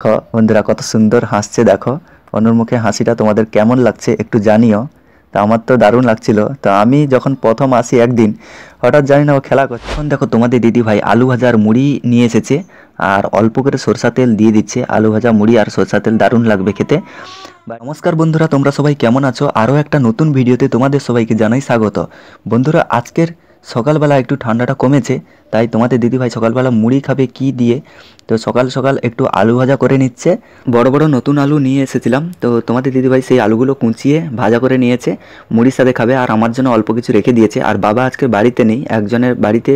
দেখো বন্ধুরা কত সুন্দর হাসছে। দেখো অনুর মুখে হাসিটা তোমাদের কেমন লাগছে একটু জানিও। তা আমার তো দারুণ লাগছিল। তো আমি যখন প্রথম আসি একদিন, হঠাৎ জানি না ও খেলা করছে, তখন দেখো তোমাদের দিদি ভাই আলু ভাজার মুড়ি নিয়ে এসেছে আর অল্প করে সরষা তেল দিয়ে দিচ্ছে। আলু ভাজা মুড়ি আর সরষা তেল দারুণ লাগবে খেতে। নমস্কার বন্ধুরা, তোমরা সবাই কেমন আছো? আরও একটা নতুন ভিডিওতে তোমাদের সবাইকে জানাই স্বাগত। বন্ধুরা আজকের সকালবেলা একটু ঠান্ডাটা কমেছে, তাই তোমাদের দিদিভাই সকালবেলা মুড়ি খাবে কি দিয়ে, তো সকাল সকাল একটু আলু ভাজা করে নিচ্ছে। বড় বড় নতুন আলু নিয়ে এসেছিলাম, তো তোমাদের দিদিভাই সেই আলুগুলো কুচিয়ে ভাজা করে নিয়েছে, মুড়ির সাথে খাবে। আর আমার জন্য অল্প কিছু রেখে দিয়েছে। আর বাবা আজকে বাড়িতে নেই, একজনের বাড়িতে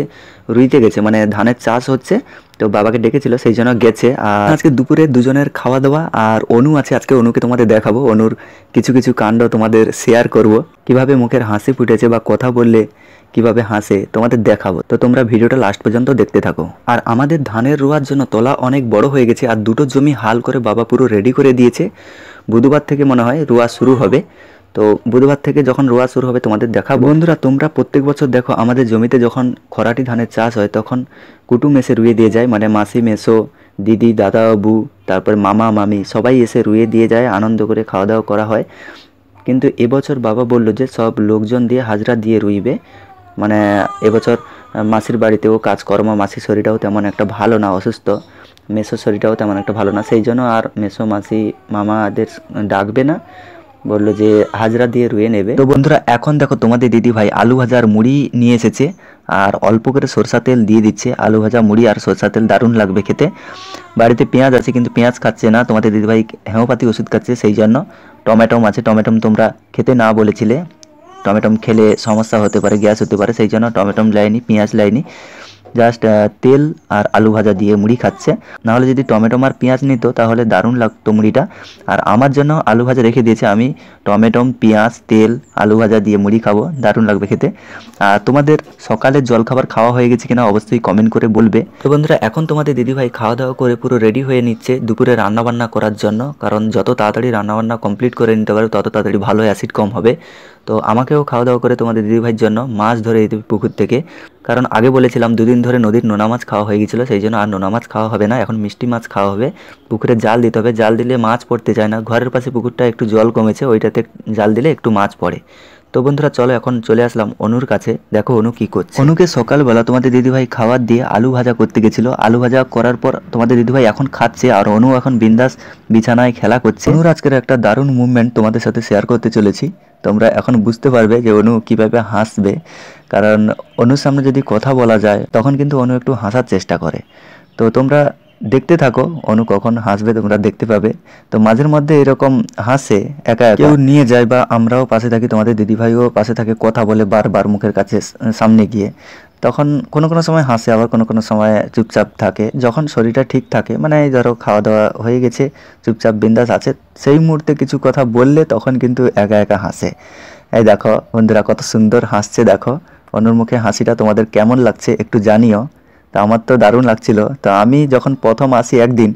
রুইতে গেছে, মানে ধানের চাষ হচ্ছে, তো বাবাকে ডেকেছিল সেই জন্য গেছে। আর আজকে দুপুরে দুজনের খাওয়া দাওয়া। আর অনু আছে, আজকে অনুকে তোমাদের দেখাবো, অনুর কিছু কিছু কাণ্ড তোমাদের শেয়ার করব, কিভাবে মুখের হাসি ফুটেছে বা কথা বললে কিভাবে হাসে তোমাদের দেখাবো। তো তোমরা ভিডিওটা লাস্ট পর্যন্ত দেখতে থাকো। আর আমাদের ধানের রোয়ার জন্য তলা অনেক বড় হয়ে গেছে, আর দুটো জমি হাল করে বাবা পুরো রেডি করে দিয়েছে। বুধবার থেকে মনে হয় রোয়া শুরু হবে, তো বুধবার থেকে যখন রোয়া শুরু হবে তোমাদের দেখাবো। বন্ধুরা তোমরা প্রত্যেক বছর দেখো আমাদের জমিতে যখন খরাটি ধানের চাষ হয় তখন কুটুম এসে রুয়ে দিয়ে যায়, মানে মাসি মেসো দিদি দাদা বাবু তারপর মামা মামি সবাই এসে রুয়ে দিয়ে যায়, আনন্দ করে খাওয়া দাওয়া করা হয়। কিন্তু এবছর বাবা বলল যে সব লোকজন দিয়ে হাজরা দিয়ে রুইবে, মানে এবছর মাসির বাড়িতেও কাজকর্ম, মাসির শরীরটাও তেমন একটা ভালো না, অসুস্থ, মেসোর শরীরটাও তেমন একটা ভালো না, সেই জন্য আর মেসো মাসি মামাদের ডাকবে না, বললো যে হাজরা দিয়ে রুয়ে নেবে। তো বন্ধুরা এখন দেখো তোমাদের দিদি ভাই আলু ভাজার মুড়ি নিয়ে এসেছে আর অল্প করে সরষা তেল দিয়ে দিচ্ছে। আলু ভাজা মুড়ি আর সরষা তেল দারুণ লাগবে খেতে। বাড়িতে পেঁয়াজ আছে কিন্তু পেঁয়াজ খাচ্ছে না, তোমাদের দিদিভাই হোমিওপ্যাথি ওষুধ খাচ্ছে, সেই জন্য টমেটোম আছে, টমেটোম তোমরা খেতে না বলেছিলে, টমেটোম খেলে সমস্যা হতে পারে, গ্যাস হতে পারে, সেই জন্য টমেটোম লাইনি, পেঁয়াজ লাইনি, জাস্ট তেল আর আলু ভাজা দিয়ে মুড়ি খাচ্ছে। নাহলে যদি টমেটোম আর পেঁয়াজ নিত তাহলে দারুণ লাগতো মুড়িটা। আর আমার জন্য আলু ভাজা রেখে দিয়েছে, আমি টমেটোম পেঁয়াজ তেল আলু ভাজা দিয়ে মুড়ি খাবো, দারুণ লাগবে খেতে। আর তোমাদের সকালের জলখাবার খাওয়া হয়ে গেছে কিনা অবশ্যই কমেন্ট করে বলবে। তো বন্ধুরা এখন তোমাদের দিদিভাই খাওয়া দাওয়া করে পুরো রেডি হয়ে নিচ্ছে দুপুরে রান্নাবান্না করার জন্য, কারণ যত তাড়াতাড়ি রান্নাবান্না কমপ্লিট করে নিতে পারো তত তাড়াতাড়ি ভালো, অ্যাসিড কম হবে। তো আমাকেও খাওয়া দাওয়া করে তোমাদের দিদিভাইয়ের জন্য মাছ ধরে দিতে পুকুর থেকে, কারণ আগে বলেছিলাম দুদিন ধরে নদীর নোনা মাছ খাওয়া হয়ে গেছিলো, সেই জন্য আর নোনা মাছ খাওয়া হবে না, এখন মিষ্টি মাছ খাওয়া হবে। পুকুরে জাল দিতে হবে, জাল দিলে মাছ পড়তে চায় না, ঘরের পাশে পুকুরটা একটু জল কমেছে, ওইটাতে জাল দিলে একটু মাছ পড়ে। তো বন্ধুরা চলো এখন চলে আসলাম অনুর কাছে, দেখো অনু কি করছে। অনুকে সকালবেলা তোমাদের দিদিভাই খাবার দিয়ে আলু ভাজা করতে গেছিল, আলু ভাজা করার পর তোমাদের দিদিভাই এখন খাচ্ছে, আর অনু এখন বিন্দাস বিছানায় খেলা করছে। অনুর আজকের একটা দারুণ মুভমেন্ট তোমাদের সাথে শেয়ার করতে চলেছি, তোমরা এখন বুঝতে পারবে যে অনু কিভাবে হাসবে, কারণ অনুর সামনে যদি কথা বলা যায় তখন কিন্তু অনু একটু হাসার চেষ্টা করে। তো তোমরা দেখতে থাকো অনু কখন হাসবে তোমরা দেখতে পাবে। তো মাঝের মধ্যে এরকম হাসে, একা একা কেউ নিয়ে যায় বা আমরাও পাশে থাকি, তোমাদের দিদিভাইও পাশে থাকে, কথা বলে বারবার মুখের কাছে সামনে গিয়ে, তখন কোনো কোনো সময় হাসে, আবার কোনো কোনো সময় চুপচাপ থাকে। যখন শরীরটা ঠিক থাকে, মানে এই ধরো খাওয়া দাওয়া হয়ে গেছে, চুপচাপ বিন্দাস আছে, সেই মুহূর্তে কিছু কথা বললে তখন কিন্তু একা একা হাসে। এই দেখো বন্ধুরা কত সুন্দর হাসছে। দেখো অনুর মুখে হাসিটা তোমাদের কেমন লাগছে একটু জানিও। তা আমার তো দারুণ লাগছিল। তো আমি যখন প্রথম আসি একদিন,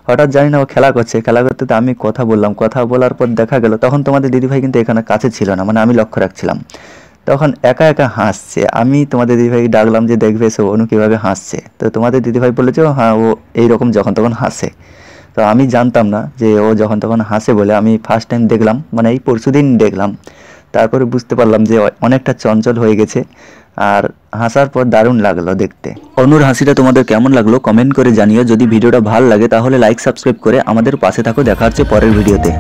হঠাৎ জানি না ও খেলা করছে, খেলা করতে তো আমি কথা বললাম, কথা বলার পর দেখা গেল তখন তোমাদের দিদিভাই কিন্তু এখানে কাছে ছিল না, মানে আমি লক্ষ্য রাখছিলাম, তখন একা একা হাসছে। আমি তোমাদের দিদিভাইকে ডাকলাম যে দেখবে এসো অনু কীভাবে হাসছে, তো তোমাদের দিদিভাই বলেছে হ্যাঁ ও এইরকম যখন তখন হাসে। তো আমি জানতাম না যে ও যখন তখন হাসে বলে, আমি ফার্স্ট টাইম দেখলাম, মানে এই পরশুদিন দেখলাম, তারপরে বুঝতে পারলাম যে অনেকটা চঞ্চল হয়ে গেছে। আর হাসার পর দারুণ লাগলো দেখতে। অনুর হাসিটা তোমাদের কেমন লাগলো কমেন্ট করে জানিও। যদি ভিডিওটা ভালো লাগে তাহলে লাইক সাবস্ক্রাইব করে আমাদের পাশে থাকো, দেখা হচ্ছে পরের ভিডিওতে।